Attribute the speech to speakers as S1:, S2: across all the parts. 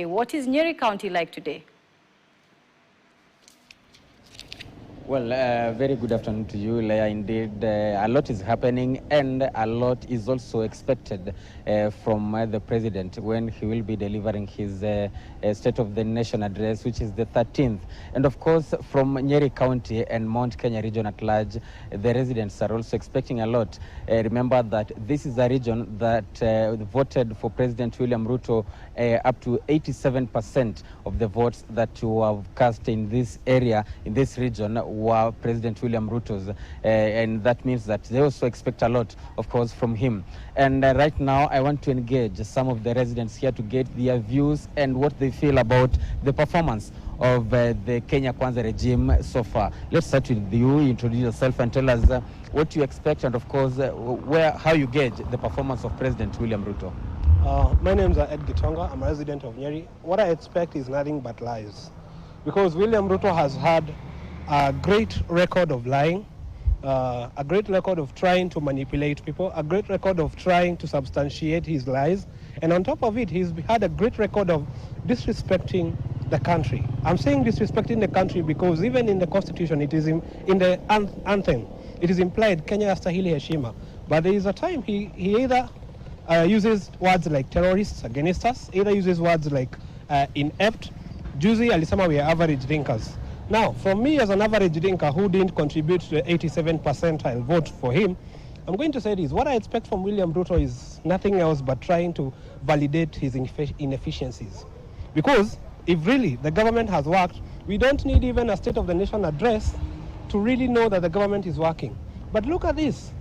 S1: What is Nyeri County like today?
S2: Well, very good afternoon to you, Leah. Indeed, a lot is happening and a lot is also expected from the president when he will be delivering his State of the Nation address, which is the 13th. And of course, from Nyeri County and Mount Kenya region at large, the residents are also expecting a lot. Remember that this is a region that voted for President William Ruto up to 87% of the votes that you have cast in this area, in this region, were President William Ruto's, and that means that they also expect a lot, of course, from him. And right now, I want to engage some of the residents here to get their views and what they feel about the performance of the Kenya Kwanza regime so far. Let's start with you. Introduce yourself and tell us what you expect, and of course, how you gauge the performance of President William Ruto.
S3: My name is Ed Gitonga. I'm a resident of Nyeri. What I expect is nothing but lies, because William Ruto has had a great record of lying, a great record of trying to manipulate people, a great record of trying to substantiate his lies, and on top of it, he's had a great record of disrespecting the country. I'm saying disrespecting the country because even in the Constitution, it is in the anthem, it is implied Kenya yastahili heshima. But there is a time he either uses words like terrorists against us, either uses words like inept. Juzi alisema we are average drinkers. Now, for me as an average drinker who didn't contribute to the 87 percentile vote for him, I'm going to say this. What I expect from William Ruto is nothing else but trying to validate his inefficiencies. Because if really the government has worked, we don't need even a State of the Nation address to really know that the government is working. But look at this.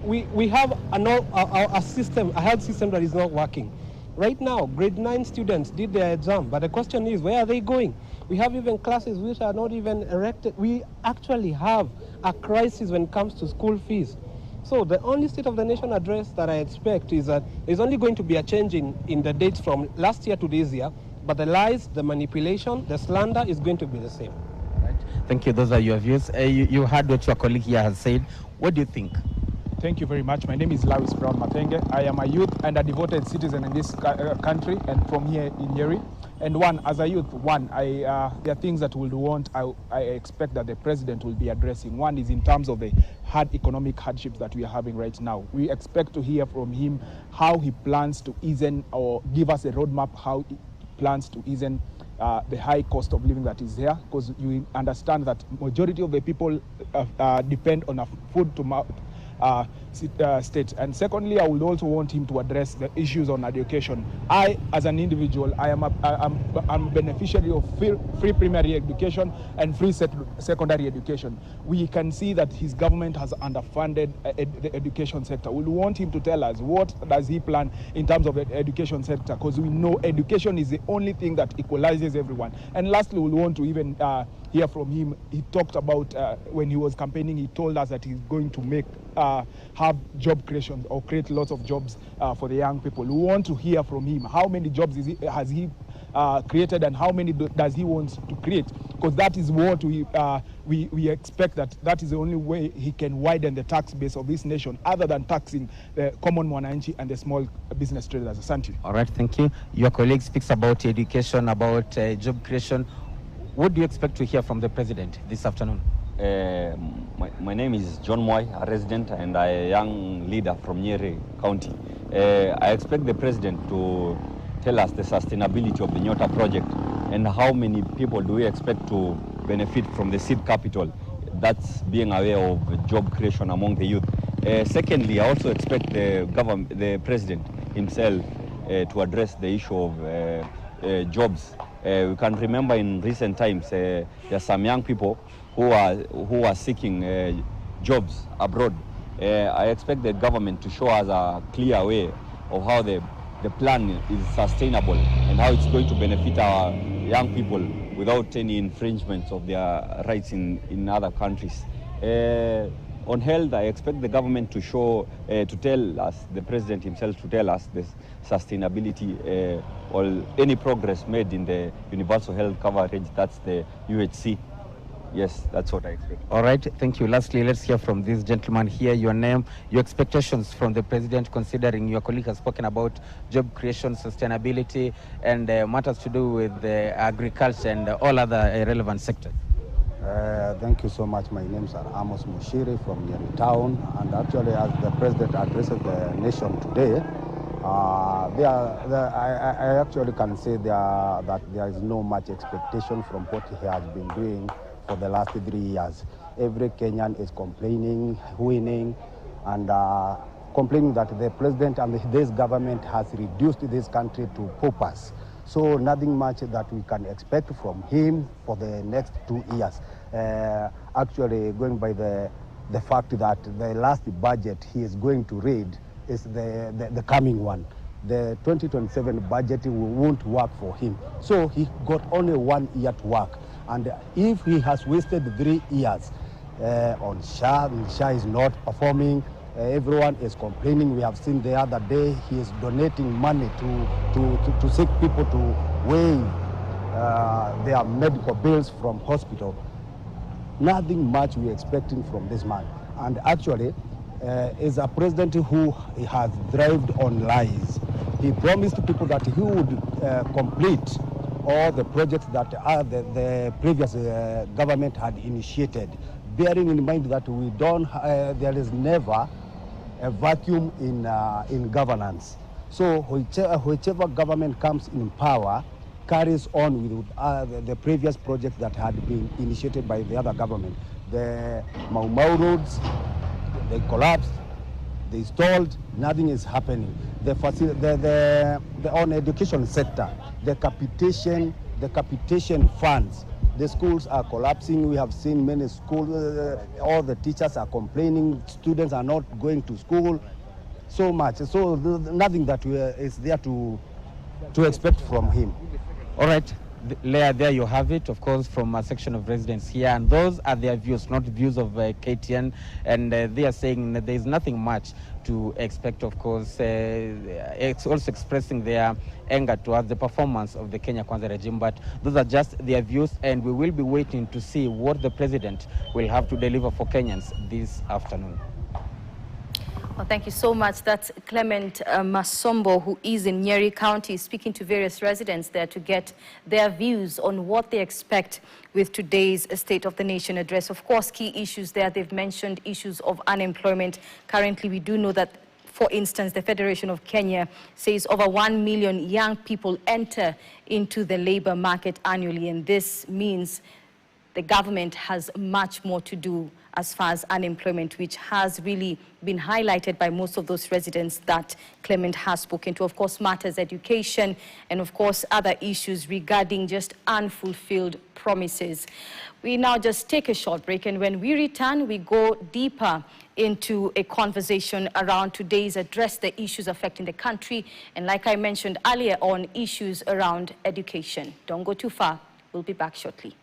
S3: We have a system, a health system that is not working. Right now, grade 9 students did their exam, but the question is, where are they going? We have even classes which are not even erected. We actually have a crisis when it comes to school fees. So the only State of the Nation address that I expect is that there's only going to be a change in the dates from last year to this year, but the lies, the manipulation, the slander is going to be the same.
S2: All right. Thank you. Those are your views. You heard what your colleague here has said. What do you think?
S4: Thank you very much. My name is Lawis Brown Matenge. I am a youth and a devoted citizen in this country and from here in Nyeri. And as a youth, there are things that I expect that the president will be addressing. One is in terms of the hard economic hardships that we are having right now. We expect to hear from him how he plans to ease or give us a roadmap how he plans to ease the high cost of living that is there, because you understand that majority of the people depend on a food to mouth state. And secondly, I would also want him to address the issues on education. I, as an individual, I'm a beneficiary of free primary education and free secondary education. We can see that his government has underfunded the education sector. We want him to tell us what does he plan in terms of the education sector, because we know education is the only thing that equalizes everyone. And lastly, we want to even hear from him. He talked about when he was campaigning, he told us that he's going to have job creation or create lots of jobs for the young people. We want to hear from him. How many jobs has he created, and how many does he want to create? Because that is what we expect, that is the only way he can widen the tax base of this nation, other than taxing the common mwananchi and the small business traders. Asante.
S2: All right, thank you. Your colleague speaks about education, about job creation. What do you expect to hear from the president this afternoon?
S5: My name is John Moy, a resident and a young leader from Nyeri County. I expect the president to tell us the sustainability of the Nyota project and how many people do we expect to benefit from the seed capital. That's being aware of job creation among the youth. Secondly, I also expect the president himself to address the issue of jobs. We can remember in recent times there are some young people who are seeking jobs abroad. I expect the government to show us a clear way of how the plan is sustainable and how it's going to benefit our young people without any infringements of their rights in other countries. On health, I expect the government to tell us, the president himself to tell us the sustainability or any progress made in the universal health coverage, that's the UHC. Yes, that's what I expect.
S2: All right, thank you. Lastly, let's hear from this gentleman here. Your name, your expectations from the president, considering your colleague has spoken about job creation, sustainability, and matters to do with agriculture and all other relevant sectors.
S6: Thank you so much. My name is Amos Mushiri from Nyeri town, and actually, as the president addresses the nation today, I actually can say that there is no much expectation from what he has been doing for the last 3 years. Every Kenyan is complaining, whining, and complaining that the president and this government has reduced this country to paupers. So nothing much that we can expect from him for the next 2 years. Actually, going by the fact that the last budget he is going to read is the coming one. The 2027 budget won't work for him. So he got only 1 year to work. And if he has wasted 3 years on SHA, SHA is not performing, everyone is complaining. We have seen the other day he is donating money to sick people to waive their medical bills from hospital. Nothing much we're expecting from this man. And actually, is a president who has thrived on lies. He promised people that he would complete all the projects that the previous government had initiated, bearing in mind that we don't, there is never a vacuum in governance. So whichever government comes in power carries on with the previous projects that had been initiated by the other government. The Mombasa roads, they collapsed, they stalled, nothing is happening. The on education sector, the capitation funds, the schools are collapsing. We have seen many schools, all the teachers are complaining, students are not going to school, so much. So nothing that is there to expect from him.
S2: All right, Leah, there you have it, of course, from a section of residents here. And those are their views, not views of KTN. And they are saying that there is nothing much to expect, of course. It's also expressing their anger towards the performance of the Kenya Kwanza regime. But those are just their views, and we will be waiting to see what the president will have to deliver for Kenyans this afternoon.
S1: Well, thank you so much. That's Clement Masombo, who is in Nyeri County, speaking to various residents there to get their views on what they expect with today's State of the Nation address. Of course, key issues there, they've mentioned issues of unemployment. Currently, we do know that, for instance, the Federation of Kenya says over 1 million young people enter into the labor market annually, and this means the government has much more to do as far as unemployment, which has really been highlighted by most of those residents that Clement has spoken to. Of course, matters education and, of course, other issues regarding just unfulfilled promises. We now just take a short break, and when we return, we go deeper into a conversation around today's address, the issues affecting the country, and like I mentioned earlier on, issues around education. Don't go too far. We'll be back shortly.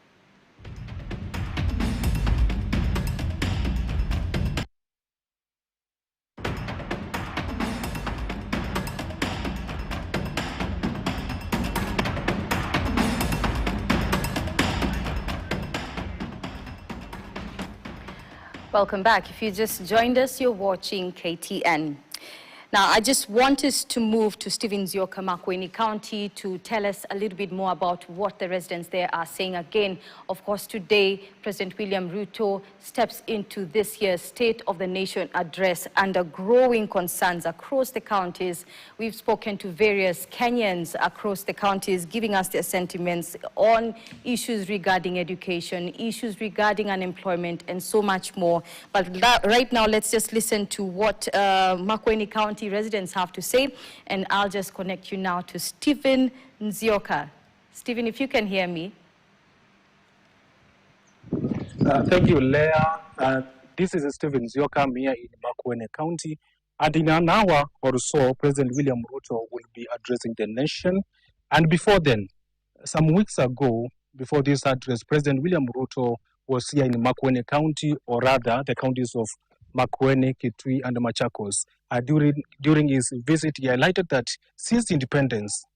S1: Welcome back. If you just joined us, you're watching KTN. Now, I just want us to move to Stephen Nzioka, Makueni County, to tell us a little bit more about what the residents there are saying. Again, of course, today, President William Ruto steps into this year's State of the Nation address under growing concerns across the counties. We've spoken to various Kenyans across the counties, giving us their sentiments on issues regarding education, issues regarding unemployment, and so much more. But right now, let's just listen to what Makueni County residents have to say, and I'll just connect you now to Stephen Nzioka. Stephen, if you can hear me.
S4: Thank you, Leah. This is Stephen Nzioka. I'm here in Makueni County, and in an hour or so, President William Ruto will be addressing the nation. And before then, some weeks ago, before this address, President William Ruto was here in Makueni County, or rather, the counties of Makueni, Kitui, and Machakos. During his visit, he highlighted that since independence,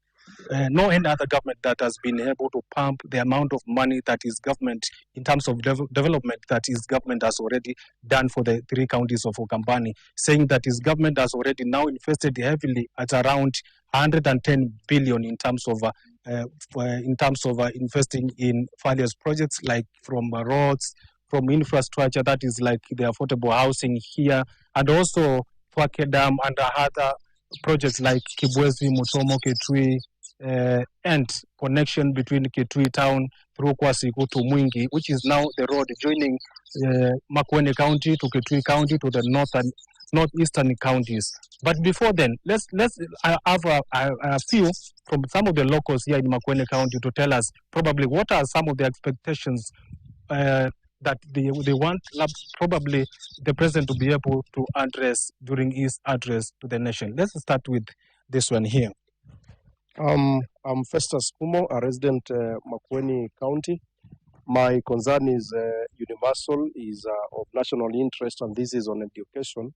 S7: no any other government that has been able to pump the amount of money that is government in terms of development that his government has already done for the 3 counties of Ukambani, saying that his government has already now invested heavily at around 110 billion in terms of investing in various projects like from roads, from infrastructure, that is like the affordable housing here, and also Twake Dam and other projects like Kibwezi, Mutomo, Kitui, and connection between Kitui town through Kwasiku to Mwingi, which is now the road joining Makueni County to Kitui County to the northeastern counties. But before then, let's have a few from some of the locals here in Makueni County to tell us probably what are some of the expectations that they want probably the president to be able to address during his address to the nation. Let's start with this one here.
S8: I'm Festus Kumo, a resident Makueni County. My concern is universal, is of national interest, and this is on education.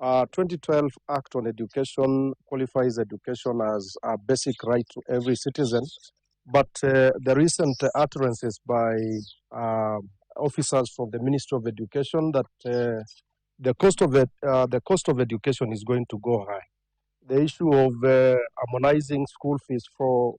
S8: 2012 Act on Education qualifies education as a basic right to every citizen, but the recent utterances by officers from the Ministry of Education that the cost of education is going to go high. The issue of harmonizing school fees from